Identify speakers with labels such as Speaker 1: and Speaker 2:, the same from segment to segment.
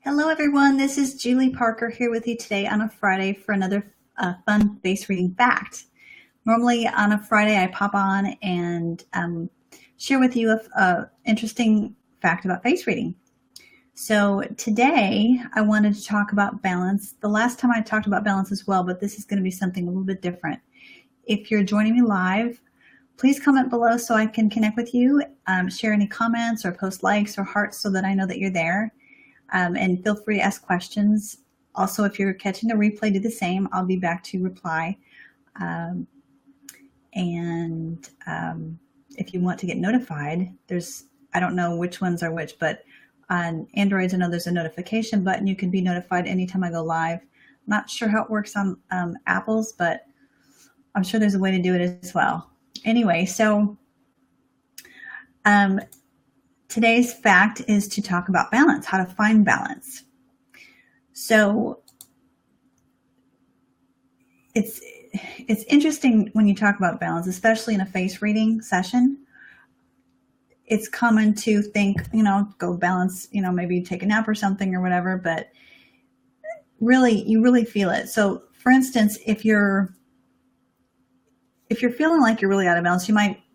Speaker 1: Hello, everyone. This is Julie Parker here with you today on a Friday for another fun face reading fact. Normally on a Friday, I pop on and share with you a interesting fact about face reading. So today I wanted to talk about balance. The last time I talked about balance as well, but this is going to be something a little bit different. If you're joining me live, please comment below so I can connect with you, share any comments or post likes or hearts so that I know that you're there. And feel free to ask questions. Also, if you're catching the replay, do the same. I'll be back to reply. If you want to get notified, I don't know which ones are which, but on Androids, I know there's a notification button. You can be notified anytime I go live. Not sure how it works on Apple's, but I'm sure there's a way to do it as well. Anyway, so today's fact is to talk about balance, how to find balance. So it's interesting when you talk about balance, especially in a face reading session. It's common to think, go balance, maybe take a nap or something or whatever, but you really feel it. So for instance, if you're feeling like you're really out of balance,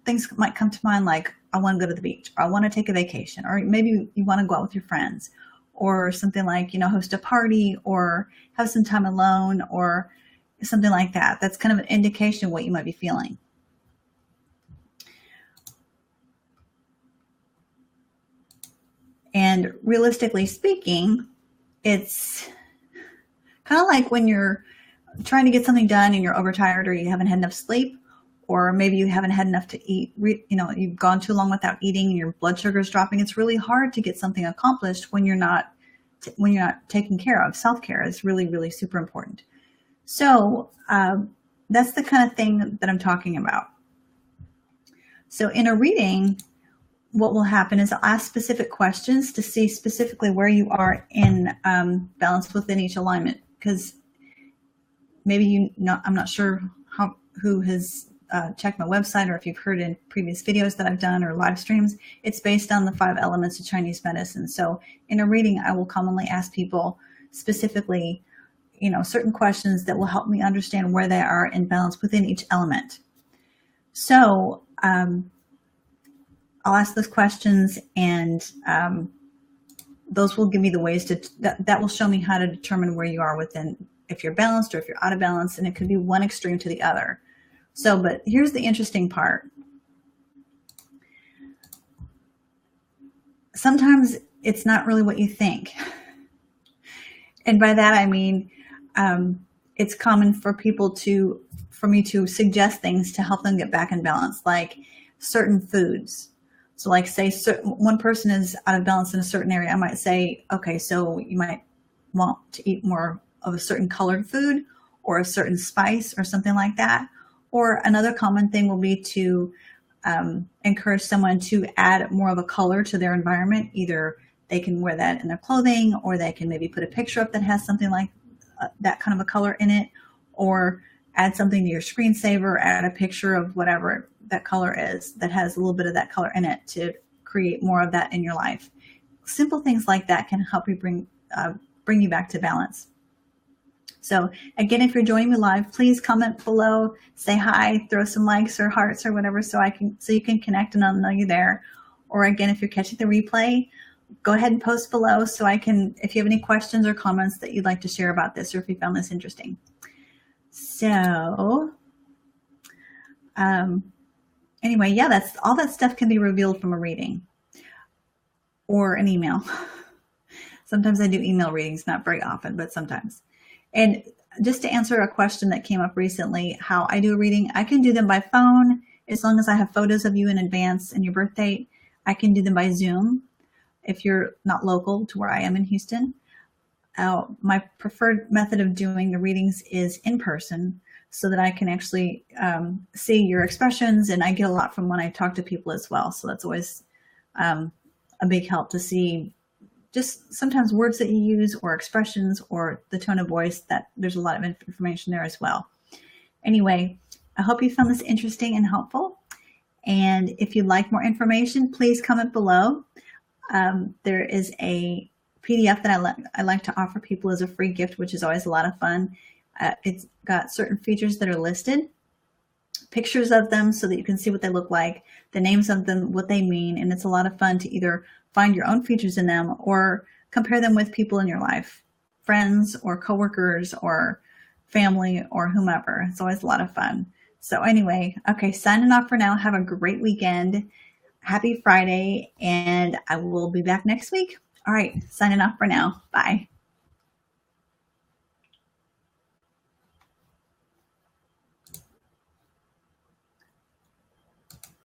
Speaker 1: things might come to mind like, I want to go to the beach, or I want to take a vacation, or maybe you want to go out with your friends, or something like, host a party or have some time alone or something like that. That's kind of an indication of what you might be feeling. And realistically speaking, it's kind of like when you're trying to get something done and you're overtired or you haven't had enough sleep, or maybe you haven't had enough to eat, you've gone too long without eating and your blood sugar is dropping. It's really hard to get something accomplished when you're not taking care of. Self-care is really, really super important. So that's the kind of thing that I'm talking about. So in a reading, what will happen is I'll ask specific questions to see specifically where you are in balance within each alignment, because maybe I'm not sure who has check my website, or if you've heard in previous videos that I've done or live streams, it's based on the 5 elements of Chinese medicine. So in a reading, I will commonly ask people specifically, certain questions that will help me understand where they are in balance within each element. So I'll ask those questions, and those will give me the ways that will show me how to determine where you are within, if you're balanced or if you're out of balance, and it could be one extreme to the other. So, but here's the interesting part. Sometimes it's not really what you think. And by that, I mean, it's common for me to suggest things to help them get back in balance, like certain foods. So like say one person is out of balance in a certain area, I might say, okay, so you might want to eat more of a certain colored food or a certain spice or something like that. Or another common thing will be to encourage someone to add more of a color to their environment. Either they can wear that in their clothing, or they can maybe put a picture up that has something like that kind of a color in it, or add something to your screensaver, add a picture of whatever that color is that has a little bit of that color in it to create more of that in your life. Simple things like that can help you bring you back to balance. So again, if you're joining me live, please comment below, say hi, throw some likes or hearts or whatever so you can connect and I'll know you're there. Or again, if you're catching the replay, go ahead and post below so I can, if you have any questions or comments that you'd like to share about this, or if you found this interesting. So anyway, yeah, that's all. That stuff can be revealed from a reading or an email. Sometimes I do email readings, not very often, but sometimes. And just to answer a question that came up recently, how I do a reading, I can do them by phone as long as I have photos of you in advance and your birth date. I can do them by Zoom if you're not local to where I am in Houston. My preferred method of doing the readings is in person, so that I can actually see your expressions, and I get a lot from when I talk to people as well. So that's always a big help to see just sometimes words that you use or expressions or the tone of voice, that there's a lot of information there as well. Anyway, I hope you found this interesting and helpful. And if you'd like more information, please comment below. There is a PDF that I like to offer people as a free gift, which is always a lot of fun. It's got certain features that are listed, pictures of them so that you can see what they look like, the names of them, what they mean, and it's a lot of fun to either find your own features in them or compare them with people in your life, friends or coworkers or family or whomever. It's always a lot of fun. So anyway, okay, signing off for now. Have a great weekend. Happy Friday, and I will be back next week. All right, signing off for now. Bye.